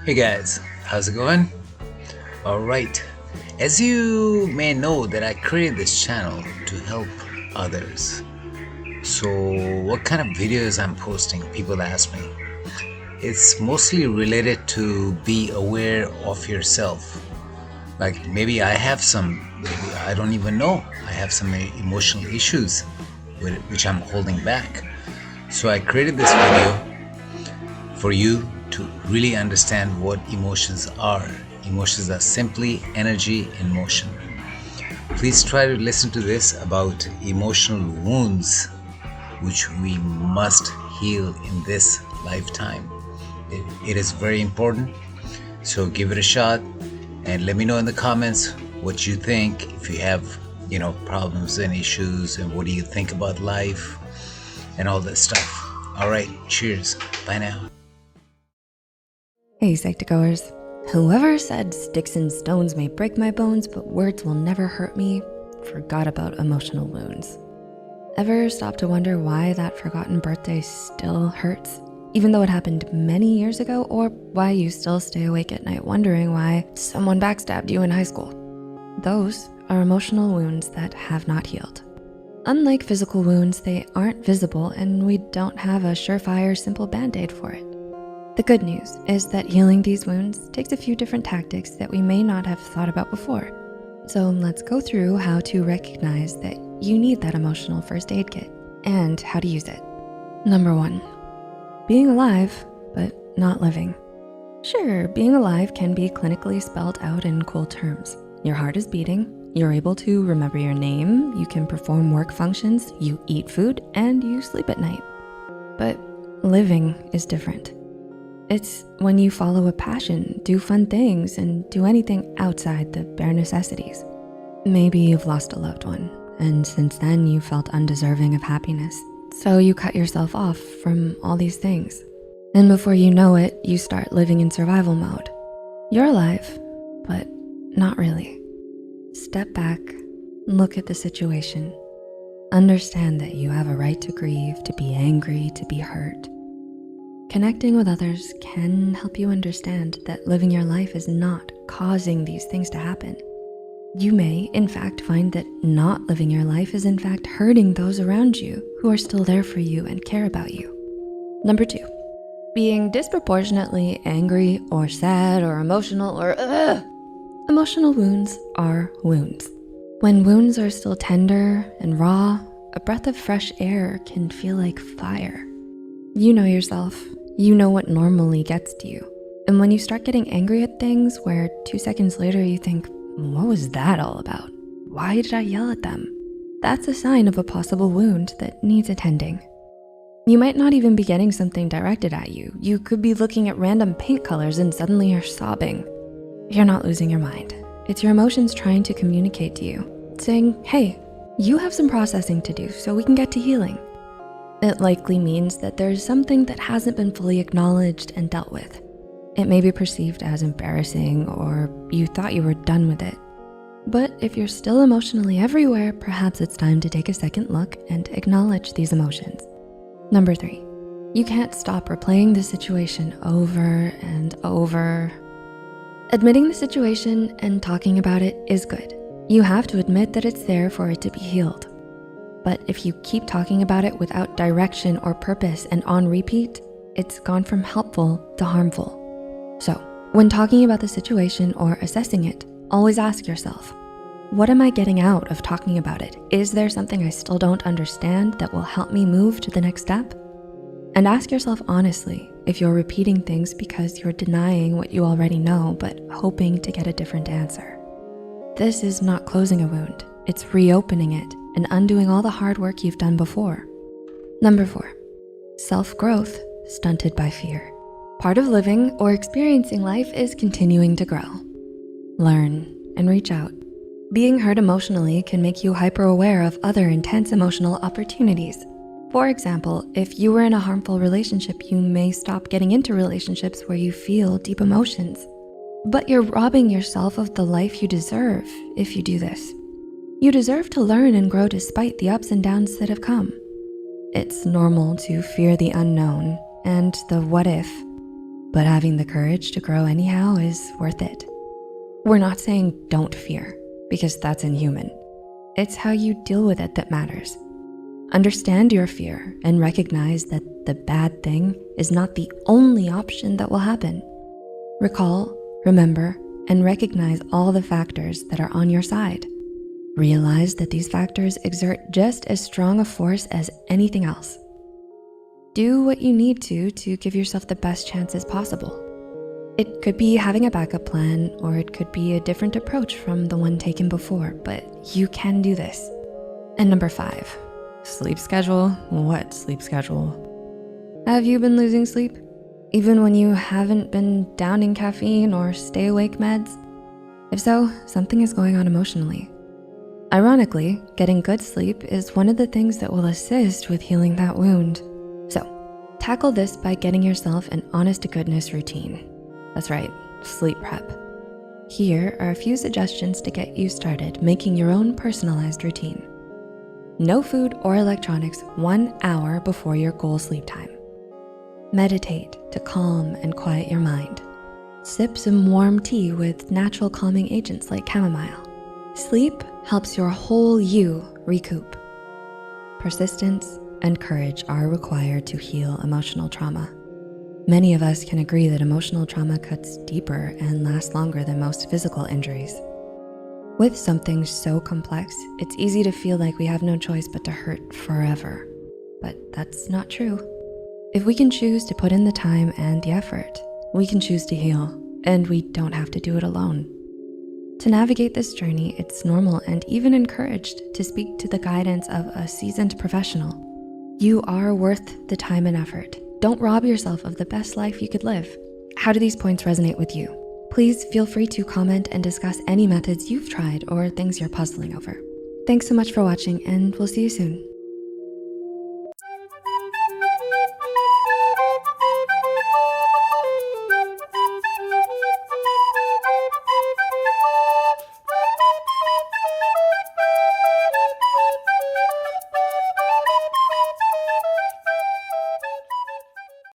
Hey guys, how's it going? Alright, as you may know that I created this channel to help others. So what kind of videos I'm posting, people ask me. It's mostly related to be aware of yourself. Like maybe I have maybe I don't even know, I have some emotional issues which I'm holding back. So I created this video for you to really understand what emotions are. Emotions are simply energy in motion. Please try to listen to this about emotional wounds which we must heal in this lifetime. It is very important, so give it a shot and let me know in the comments what you think. If you have problems and issues, and what do you think about life and all that stuff. All right, cheers, bye now. Hey Psych2Goers, whoever said sticks and stones may break my bones, but words will never hurt me, forgot about emotional wounds. Ever stop to wonder why that forgotten birthday still hurts, even though it happened many years ago, or why you still stay awake at night wondering why someone backstabbed you in high school? Those are emotional wounds that have not healed. Unlike physical wounds, they aren't visible and we don't have a surefire, simple band-aid for it. The good news is that healing these wounds takes a few different tactics that we may not have thought about before. So let's go through how to recognize that you need that emotional first aid kit and how to use it. Number 1, being alive, but not living. Sure, being alive can be clinically spelled out in cool terms. Your heart is beating, you're able to remember your name, you can perform work functions, you eat food, and you sleep at night. But living is different. It's when you follow a passion, do fun things, and do anything outside the bare necessities. Maybe you've lost a loved one, and since then you felt undeserving of happiness. So you cut yourself off from all these things. And before you know it, you start living in survival mode. You're alive, but not really. Step back, look at the situation. Understand that you have a right to grieve, to be angry, to be hurt. Connecting with others can help you understand that living your life is not causing these things to happen. You may, in fact, find that not living your life is in fact hurting those around you who are still there for you and care about you. Number 2, being disproportionately angry or sad or emotional or Emotional wounds are wounds. When wounds are still tender and raw, a breath of fresh air can feel like fire. You know yourself. You know what normally gets to you. And when you start getting angry at things where 2 seconds later you think, what was that all about? Why did I yell at them? That's a sign of a possible wound that needs attending. You might not even be getting something directed at you. You could be looking at random paint colors and suddenly you're sobbing. You're not losing your mind. It's your emotions trying to communicate to you, saying, hey, you have some processing to do so we can get to healing. It likely means that there's something that hasn't been fully acknowledged and dealt with. It may be perceived as embarrassing or you thought you were done with it. But if you're still emotionally everywhere, perhaps it's time to take a second look and acknowledge these emotions. Number 3, you can't stop replaying the situation over and over. Admitting the situation and talking about it is good. You have to admit that it's there for it to be healed. But if you keep talking about it without direction or purpose and on repeat, it's gone from helpful to harmful. So when talking about the situation or assessing it, always ask yourself, what am I getting out of talking about it? Is there something I still don't understand that will help me move to the next step? And ask yourself honestly if you're repeating things because you're denying what you already know, but hoping to get a different answer. This is not closing a wound, it's reopening it and undoing all the hard work you've done before. Number 4, self-growth stunted by fear. Part of living or experiencing life is continuing to grow. Learn and reach out. Being hurt emotionally can make you hyper-aware of other intense emotional opportunities. For example, if you were in a harmful relationship, you may stop getting into relationships where you feel deep emotions. But you're robbing yourself of the life you deserve if you do this. You deserve to learn and grow despite the ups and downs that have come. It's normal to fear the unknown and the what if. but having the courage to grow anyhow is worth it. We're not saying don't fear, because that's inhuman. It's how you deal with it that matters. Understand your fear and recognize that the bad thing is not the only option that will happen. Recall, remember, and recognize all the factors that are on your side. Realize that these factors exert just as strong a force as anything else. Do what you need to give yourself the best chances possible. It could be having a backup plan, or it could be a different approach from the one taken before, but you can do this. And number 5, sleep schedule. What sleep schedule? Have you been losing sleep? Even when you haven't been downing caffeine or stay awake meds? If so, something is going on emotionally. Ironically, getting good sleep is one of the things that will assist with healing that wound. So, tackle this by getting yourself an honest-to-goodness routine. That's right, sleep prep. Here are a few suggestions to get you started making your own personalized routine. No food or electronics 1 hour before your goal sleep time. Meditate to calm and quiet your mind. Sip some warm tea with natural calming agents like chamomile. Sleep helps your whole you recoup. Persistence and courage are required to heal emotional trauma. Many of us can agree that emotional trauma cuts deeper and lasts longer than most physical injuries. With something so complex, it's easy to feel like we have no choice but to hurt forever. But that's not true. If we can choose to put in the time and the effort, we can choose to heal, and we don't have to do it alone. To navigate this journey, it's normal and even encouraged to speak to the guidance of a seasoned professional. You are worth the time and effort. Don't rob yourself of the best life you could live. How do these points resonate with you? Please feel free to comment and discuss any methods you've tried or things you're puzzling over. Thanks so much for watching, and we'll see you soon.